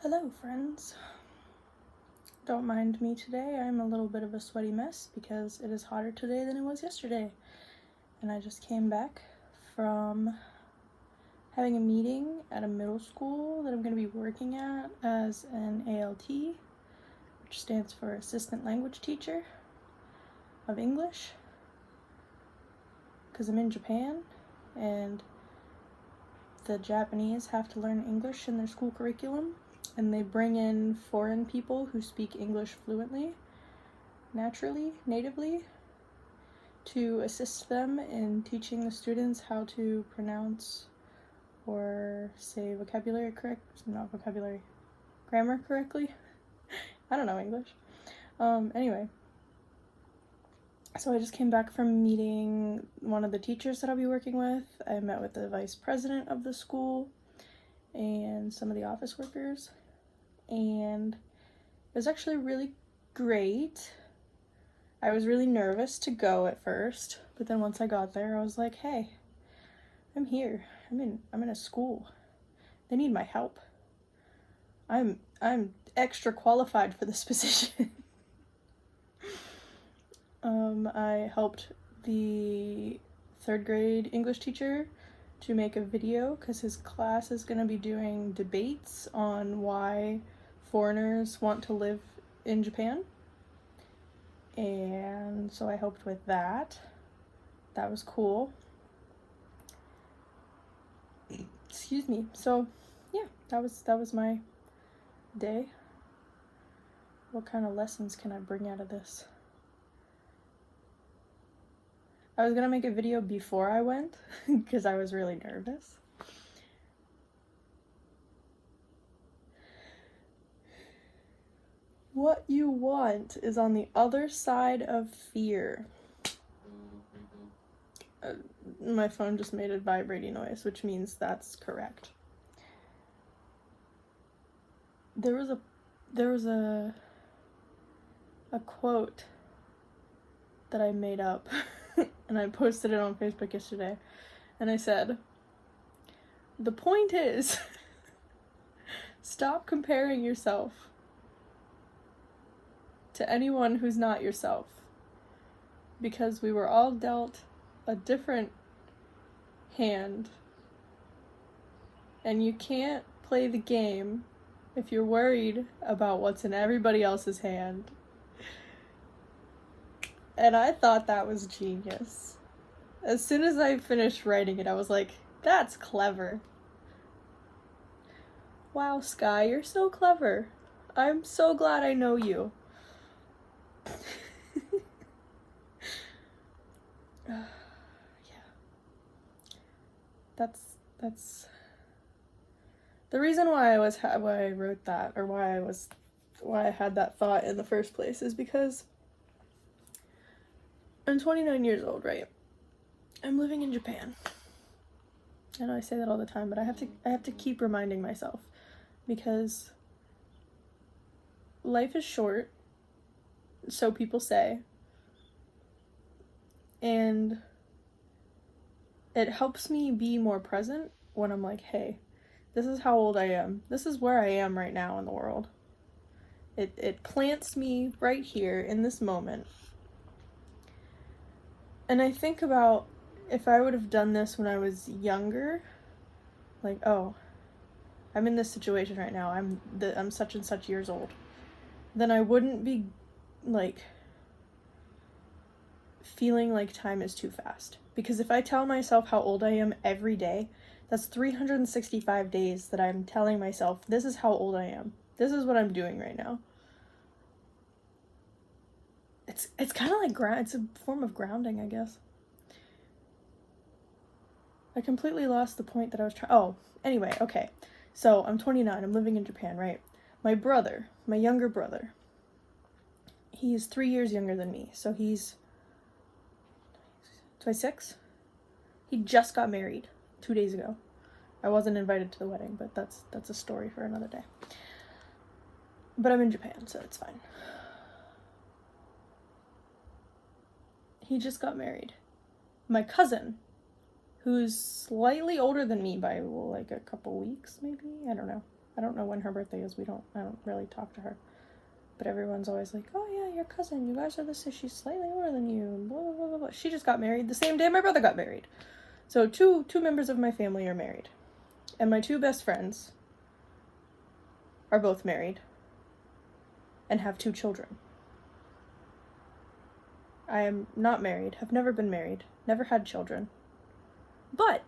Hello, friends. Don't mind me today. I'm a little bit of a sweaty mess because it is hotter today than it was yesterday. And I just came back from having a meeting at a middle school that I'm going to be working at as an ALT, which stands for Assistant Language Teacher of English, because I'm in Japan and the Japanese have to learn English in their school curriculum. And they bring in foreign people who speak English fluently, naturally, natively, to assist them in teaching the students how to pronounce or say grammar correctly. I don't know English. Anyway, so I just came back from meeting one of the teachers that I'll be working with. I met with the vice president of the school and some of the office workers. And it was actually really great. I was really nervous to go at first, but then once I got there, I was like, hey, I'm here. I'm in a school. They need my help. I'm extra qualified for this position. I helped the third grade English teacher to make a video because his class is going to be doing debates on why foreigners want to live in Japan. And so I helped with that. That was cool. Excuse me. So yeah, that was my day. What kind of lessons can I bring out of this? I was gonna make a video before I went because I was really nervous. What you want is on the other side of fear. My phone just made a vibrating noise, which means that's correct. There was a quote that I made up and I posted it on Facebook yesterday, and I said, the point is, stop comparing yourself to anyone who's not yourself, because we were all dealt a different hand, and you can't play the game if you're worried about what's in everybody else's hand. And I thought that was genius. As soon as I finished writing it, I was like, that's clever. Wow, Sky, you're so clever. I'm so glad I know you. Yeah. That's the reason why I wrote that, or why I had that thought in the first place, is because I'm 29 years old, right? I'm living in Japan. I know I say that all the time, but I have to keep reminding myself, because life is short, so people say, and it helps me be more present when I'm like, hey, this is how old I am. This is where I am right now in the world. It plants me right here in this moment. And I think about if I would have done this when I was younger, like, oh, I'm in this situation right now. I'm such and such years old. Then I wouldn't be like feeling like time is too fast. Because if I tell myself how old I am every day, that's 365 days that I'm telling myself, this is how old I am. This is what I'm doing right now. It's kind of like it's a form of grounding, I guess. I completely lost the point that I was trying. Oh, anyway, okay. So I'm 29. I'm living in Japan, right? My brother, my younger brother, he's 3 years younger than me. So he's 26. He just got married 2 days ago. I wasn't invited to the wedding, but that's a story for another day. But I'm in Japan, so it's fine. He just got married. My cousin, who's slightly older than me by like a couple weeks, maybe? I don't know. I don't know when her birthday is. I don't really talk to her. But everyone's always like, oh yeah, your cousin, you guys are the same, she's slightly older than you, and blah, blah, blah, blah, blah. She just got married the same day my brother got married. So two members of my family are married. And my two best friends are both married and have 2 children. I am not married, have never been married, never had children. But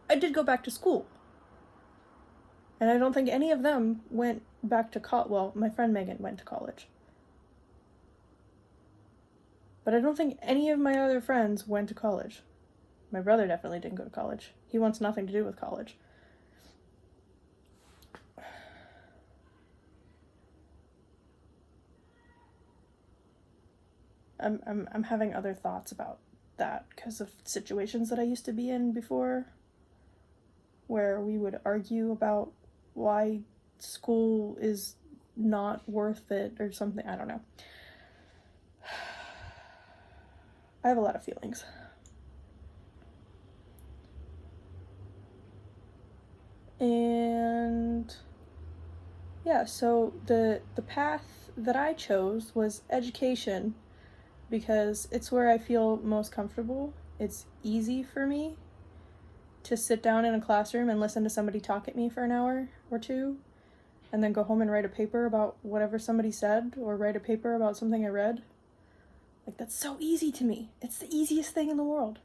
I did go back to school. And I don't think any of them went back to college. Well, my friend Megan went to college. But I don't think any of my other friends went to college. My brother definitely didn't go to college. He wants nothing to do with college. I'm having other thoughts about that because of situations that I used to be in before, where we would argue about why school is not worth it or something. I don't know. I have a lot of feelings. And yeah, so the path that I chose was education because it's where I feel most comfortable. It's easy for me to sit down in a classroom and listen to somebody talk at me for an hour or 2, and then go home and write a paper about whatever somebody said, or write a paper about something I read. Like, that's so easy to me. It's the easiest thing in the world.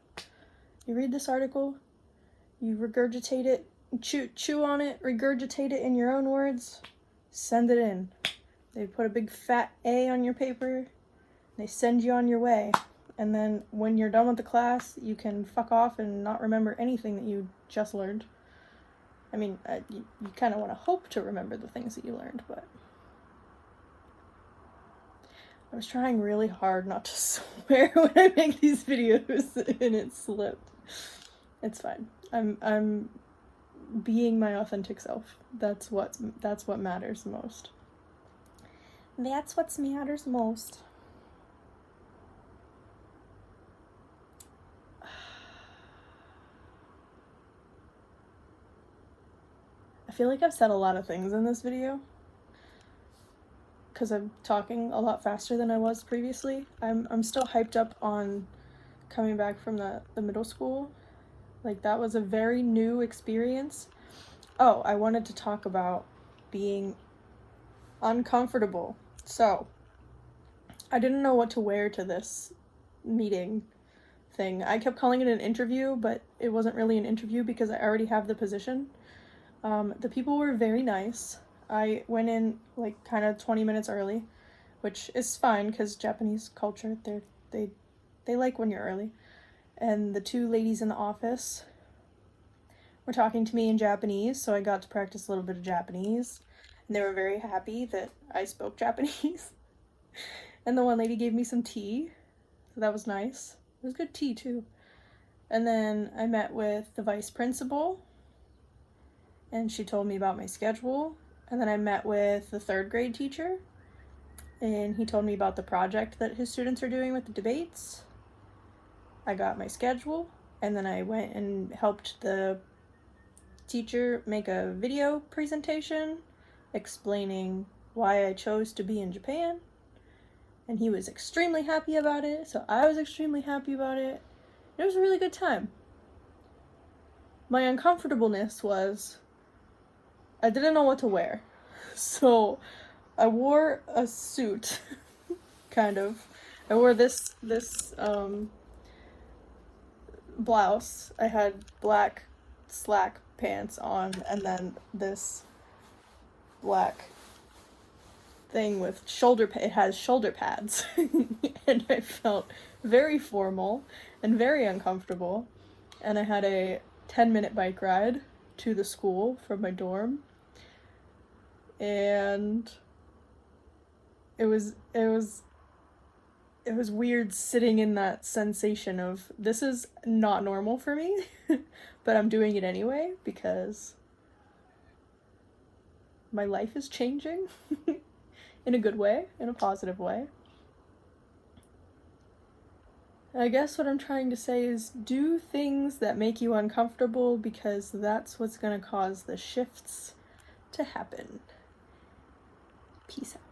You read this article, you regurgitate it, chew on it, regurgitate it in your own words, send it in. They put a big fat A on your paper, they send you on your way. And then when you're done with the class, you can fuck off and not remember anything that you just learned. I mean, you kind of want to hope to remember the things that you learned, but I was trying really hard not to swear when I make these videos, and it slipped. It's fine. I'm being my authentic self. That's what matters most. That's what matters most. I feel like I've said a lot of things in this video because I'm talking a lot faster than I was previously. I'm still hyped up on coming back from the middle school. Like, that was a very new experience. Oh, I wanted to talk about being uncomfortable. So, I didn't know what to wear to this meeting thing. I kept calling it an interview, but it wasn't really an interview because I already have the position. The people were very nice. I went in like kind of 20 minutes early, which is fine because Japanese culture, they like when you're early. And the 2 ladies in the office were talking to me in Japanese, so I got to practice a little bit of Japanese. And they were very happy that I spoke Japanese. And the one lady gave me some tea, so that was nice. It was good tea too. And then I met with the vice principal, and she told me about my schedule. And then I met with the 3rd grade teacher, and he told me about the project that his students are doing with the debates. I got my schedule, and then I went and helped the teacher make a video presentation explaining why I chose to be in Japan. And he was extremely happy about it, so I was extremely happy about it. It was a really good time. My uncomfortableness was I didn't know what to wear. So I wore a suit, kind of. I wore this blouse. I had black slack pants on, and then this black thing with it has shoulder pads. And I felt very formal and very uncomfortable. And I had a 10-minute bike ride to the school from my dorm. And it was weird sitting in that sensation of, this is not normal for me, but I'm doing it anyway because my life is changing in a good way, in a positive way. I guess what I'm trying to say is do things that make you uncomfortable, because that's what's going to cause the shifts to happen. Peace out.